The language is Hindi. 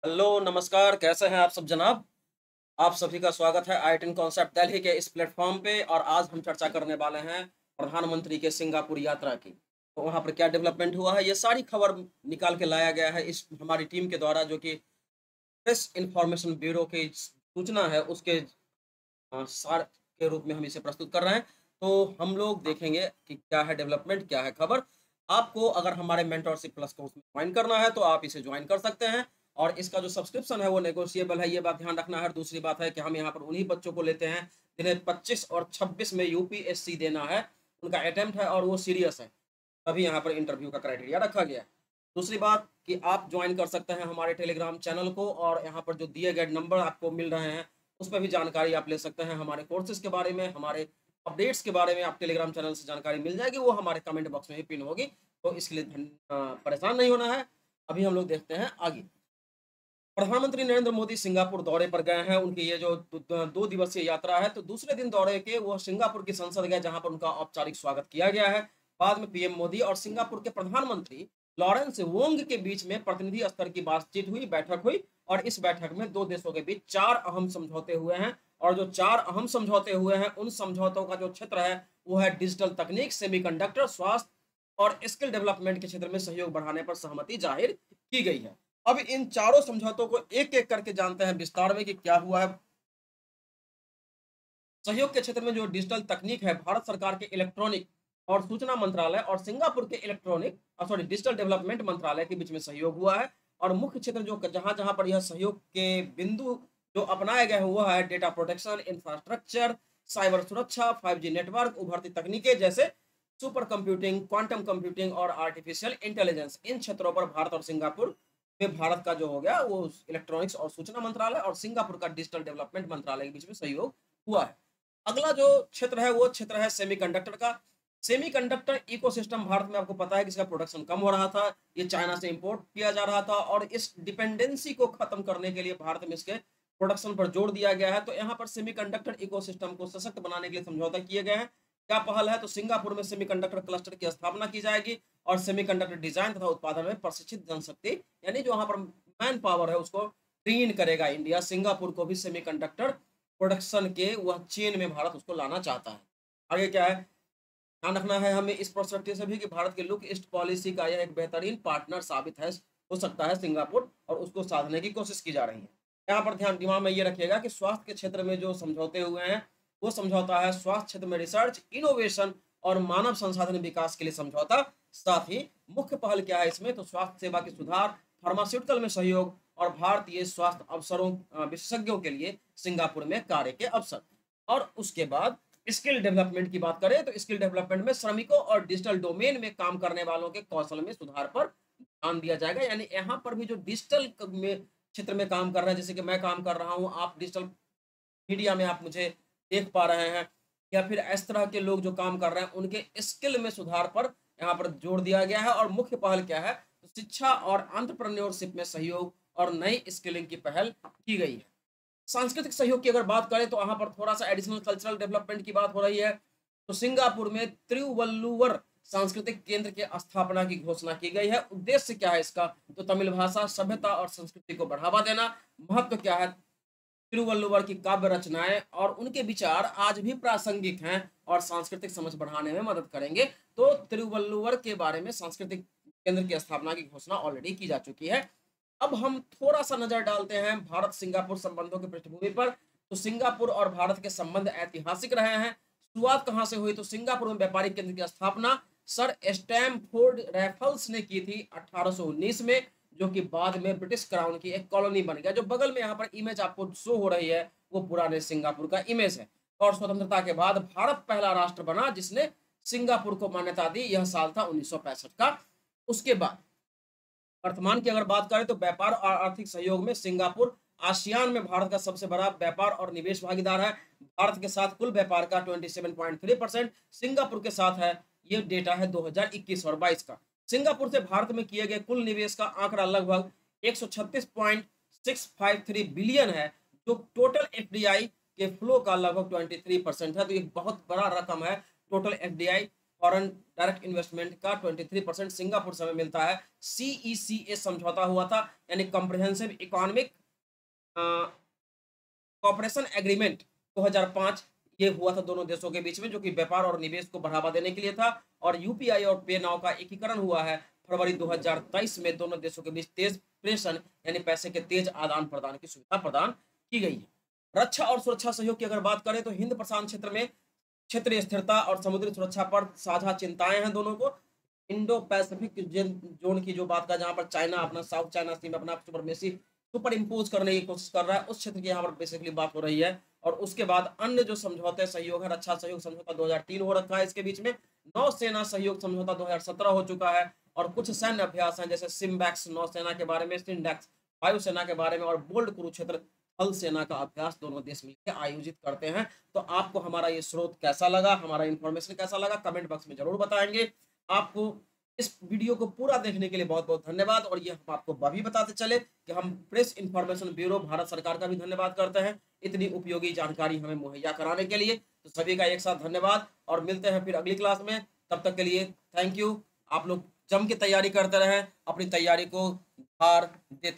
हेलो, नमस्कार, कैसे हैं आप सब जनाब? आप सभी का स्वागत है आई-10 कॉन्सेप्ट दिल्ली के इस प्लेटफ़ॉर्म पे और आज हम चर्चा करने वाले हैं प्रधानमंत्री के सिंगापुर यात्रा की। तो वहाँ पर क्या डेवलपमेंट हुआ है, ये सारी खबर निकाल के लाया गया है इस हमारी टीम के द्वारा जो कि प्रेस इन्फॉर्मेशन ब्यूरो की सूचना है उसके सार के रूप में हम इसे प्रस्तुत कर रहे हैं। तो हम लोग देखेंगे कि क्या है डेवलपमेंट, क्या है खबर। आपको अगर हमारे मेंटरशिप प्लस कोर्स में जॉइन करना है तो आप इसे जॉइन कर सकते हैं और इसका जो सब्सक्रिप्शन है वो नेगोशिएबल है, ये बात ध्यान रखना है। दूसरी बात है कि हम यहाँ पर उन्हीं बच्चों को लेते हैं जिन्हें 25 और 26 में यूपीएससी देना है, उनका अटेम्प्ट है और वो सीरियस है। तभी यहाँ पर इंटरव्यू का क्राइटेरिया रखा गया है। दूसरी बात कि आप जॉइन कर सकते हैं हमारे टेलीग्राम चैनल को और यहाँ पर जो दिए गए नंबर आपको मिल रहे हैं उस पे भी जानकारी आप ले सकते हैं। हमारे कोर्सेज़ के बारे में, हमारे अपडेट्स के बारे में आप टेलीग्राम चैनल से जानकारी मिल जाएगी, वो हमारे कमेंट बॉक्स में ही पिन होगी। तो इसके लिए परेशान नहीं होना है। अभी हम लोग देखते हैं आगे। प्रधानमंत्री नरेंद्र मोदी सिंगापुर दौरे पर गए हैं। उनकी ये जो 2 दिवसीय यात्रा है, तो दूसरे दिन दौरे के वो सिंगापुर की संसद गए, जहाँ पर उनका औपचारिक स्वागत किया गया है। बाद में पीएम मोदी और सिंगापुर के प्रधानमंत्री लॉरेंस वोंग के बीच में प्रतिनिधि स्तर की बातचीत हुई, बैठक हुई और इस बैठक में 2 देशों के बीच 4 अहम समझौते हुए हैं और जो 4 अहम समझौते हुए हैं, उन समझौतों का जो क्षेत्र है, वो है डिजिटल तकनीक, सेमीकंडक्टर, स्वास्थ्य और स्किल डेवलपमेंट के क्षेत्र में सहयोग बढ़ाने पर सहमति जाहिर की गई है। अब इन चारों समझौतों को एक-एक करके जानते हैं विस्तार में कि क्या हुआ है। सहयोग के क्षेत्र में जो डिजिटल तकनीक है, भारत सरकार के इलेक्ट्रॉनिक और सूचना मंत्रालय और सिंगापुर के डिजिटल डेवलपमेंट मंत्रालय के बीच में सहयोग हुआ है और मुख्य क्षेत्र जो जहाँ-जहाँ पर यह सहयोग के बिंदु जो अपनाए गए हैं, वो है डेटा प्रोटेक्शन, इंफ्रास्ट्रक्चर, साइबर सुरक्षा, 5G नेटवर्क, उभरती तकनीकें जैसे सुपर कंप्यूटिंग, क्वांटम कंप्यूटिंग और आर्टिफिशियल इंटेलिजेंस। इन क्षेत्रों पर भारत और सिंगापुर में भारत का जो हो गया वो इलेक्ट्रॉनिक्स और सूचना मंत्रालय और सिंगापुर का डिजिटल डेवलपमेंट मंत्रालय के बीच में सहयोग हुआ है। अगला जो क्षेत्र है वो क्षेत्र है सेमीकंडक्टर का। सेमीकंडक्टर इकोसिस्टम भारत में आपको पता है कि इसका प्रोडक्शन कम हो रहा था। ये चाइना से इंपोर्ट किया जा रहा था और इस डिपेंडेंसी को खत्म करने के लिए भारत में इसके प्रोडक्शन पर जोर दिया गया है। तो यहाँ पर सेमीकंडक्टर इकोसिस्टम को सशक्त बनाने के लिए समझौता किए गए हैं। क्या पहल है? तो सिंगापुर में सेमीकंडक्टर क्लस्टर की स्थापना की जाएगी और सेमीकंडक्टर डिजाइन तथा उत्पादन में प्रशिक्षित जनशक्ति यानी जो वहाँ पर मैन पावर है उसको ट्रेन करेगा इंडिया। सिंगापुर को भी सेमीकंडक्टर प्रोडक्शन के वह चेन में भारत उसको लाना चाहता है। आगे क्या है? ध्यान रखना है हमें इस पर्सपेक्टिव से भी कि भारत के लुक ईस्ट पॉलिसी का यह एक बेहतरीन पार्टनर साबित है हो सकता है सिंगापुर और उसको साधने की कोशिश की जा रही है। यहाँ पर ध्यान दिमाग में ये रखिएगा कि स्वास्थ्य के क्षेत्र में जो समझौते हुए हैं, वो समझौता है स्वास्थ्य क्षेत्र में रिसर्च, इनोवेशन और मानव संसाधन विकास के लिए समझौता। साथ ही मुख्य पहल क्या है इसमें? तो स्वास्थ्य सेवा के सुधार, फार्मास्यूटिकल में सहयोग और भारतीय स्वास्थ्य अवसरों विशेषज्ञों के लिए सिंगापुर में कार्य के अवसर। और उसके बाद स्किल डेवलपमेंट की बात करें तो स्किल डेवलपमेंट में श्रमिकों और डिजिटल डोमेन में काम करने वालों के कौशल में सुधार पर ध्यान दिया जाएगा। यानी यहाँ पर भी जो डिजिटल में क्षेत्र में काम कर रहे हैं, जैसे कि मैं काम कर रहा हूँ, आप डिजिटल मीडिया में आप मुझे देख पा रहे हैं या फिर इस तरह के लोग जो काम कर रहे हैं उनके स्किल में सुधार पर यहाँ पर जोर दिया गया है। और मुख्य पहल क्या है? तो शिक्षा और एंटरप्रेन्योरशिप में सहयोग और नई स्किलिंग की पहल की गई है। सांस्कृतिक सहयोग की अगर बात करें तो यहाँ पर थोड़ा-सा एडिशनल कल्चरल डेवलपमेंट की बात हो रही है। तो सिंगापुर में तिरुवल्लुवर सांस्कृतिक केंद्र की स्थापना की घोषणा की गई है। उद्देश्य क्या है इसका? तो तमिल भाषा, सभ्यता और संस्कृति को बढ़ावा देना। महत्व क्या है? तिरुवल्लुवर की काव्य रचनाएँ और उनके विचार आज भी प्रासंगिक हैं और सांस्कृतिक समझ बढ़ाने में मदद करेंगे। तो तिरुवल्लुवर के बारे में सांस्कृतिक केंद्र की स्थापना की घोषणा ऑलरेडी की जा चुकी है। अब हम थोड़ा-सा नज़र डालते हैं भारत-सिंगापुर संबंधों की पृष्ठभूमि पर। तो सिंगापुर और भारत के संबंध ऐतिहासिक रहे हैं। शुरुआत कहाँ से हुई? तो सिंगापुर में व्यापारिक केंद्र की स्थापना सर स्टैमफोर्ड रैफल्स ने की थी 1819 में, जो कि बाद में ब्रिटिश क्राउन की एक कॉलोनी बन गया। जो बगल में यहाँ पर इमेज आपको शो हो रही है, वो पुराने सिंगापुर का इमेज है। और स्वतंत्रता के बाद भारत पहला राष्ट्र बना जिसने सिंगापुर को मान्यता दी। यह साल था 1965 का। उसके बाद वर्तमान की अगर बात करें तो व्यापार और आर्थिक सहयोग में सिंगापुर आसियान में भारत का सबसे बड़ा व्यापार और निवेश भागीदार है। भारत के साथ कुल व्यापार का 27.3% सिंगापुर के साथ है। ये डेटा है 2021 और 22 का। सिंगापुर से भारत में किए गए कुल निवेश का आंकड़ा लगभग 136.653 बिलियन है, जो टोटल एफडीआई के फ्लो का लगभग 23% है। तो ये बहुत बड़ा रकम है total FDI foreign direct investment का 23% सिंगापुर से हमें मिलता है। CECA समझौता हुआ था, यानी कॉम्प्रिहेंसिव इकोनॉमिक कॉपरेशन एग्रीमेंट 2005, ये हुआ था दोनों देशों के बीच में, जो कि व्यापार और निवेश को बढ़ावा देने के लिए था। और यूपीआई और पे नाउ का एकीकरण हुआ है फरवरी 2023 में। दोनों देशों के बीच तेज प्रेषण यानी पैसे के तेज आदान प्रदान की सुविधा प्रदान की गई है। रक्षा और सुरक्षा सहयोग की अगर बात करें तो हिंद प्रशांत क्षेत्र में क्षेत्रीय स्थिरता और समुद्री सुरक्षा पर साझा चिंताएं हैं दोनों को। इंडो पैसिफिक जोन की जो बात का, जहां पर चाइना अपना साउथ चाइना सी में अपना सुपरमेसी सुपर इम्पोज करने की कोशिश कर रहा है, उस क्षेत्र की यहाँ पर बेसिकली बात हो रही है। और उसके बाद अन्य जो समझौते सहयोग है, रक्षा सहयोग समझौता 2003 हो रखा है इसके बीच में। नौसेना सहयोग समझौता 2017 हो चुका है। और कुछ सैन्य अभ्यास हैं जैसे सिम्बैक्स नौसेना के बारे में, सिंडैक्स वायुसेना के बारे में, और बोल्ड कुरुक्षेत्र थल सेना का अभ्यास दोनों देश मिलकर आयोजित करते हैं। तो आपको हमारा ये स्रोत कैसा लगा, हमारा इन्फॉर्मेशन कैसा लगा, कमेंट बॉक्स में जरूर बताएंगे। आपको इस वीडियो को पूरा देखने के लिए बहुत बहुत धन्यवाद। और ये हम आपको अभी बताते चले कि हम प्रेस इंफॉर्मेशन ब्यूरो भारत सरकार का भी धन्यवाद करते हैं इतनी उपयोगी जानकारी हमें मुहैया कराने के लिए। तो सभी का एक साथ धन्यवाद, और मिलते हैं फिर अगली क्लास में। तब तक के लिए थैंक यू। आप लोग जम के तैयारी करते रहें, अपनी तैयारी को भार देते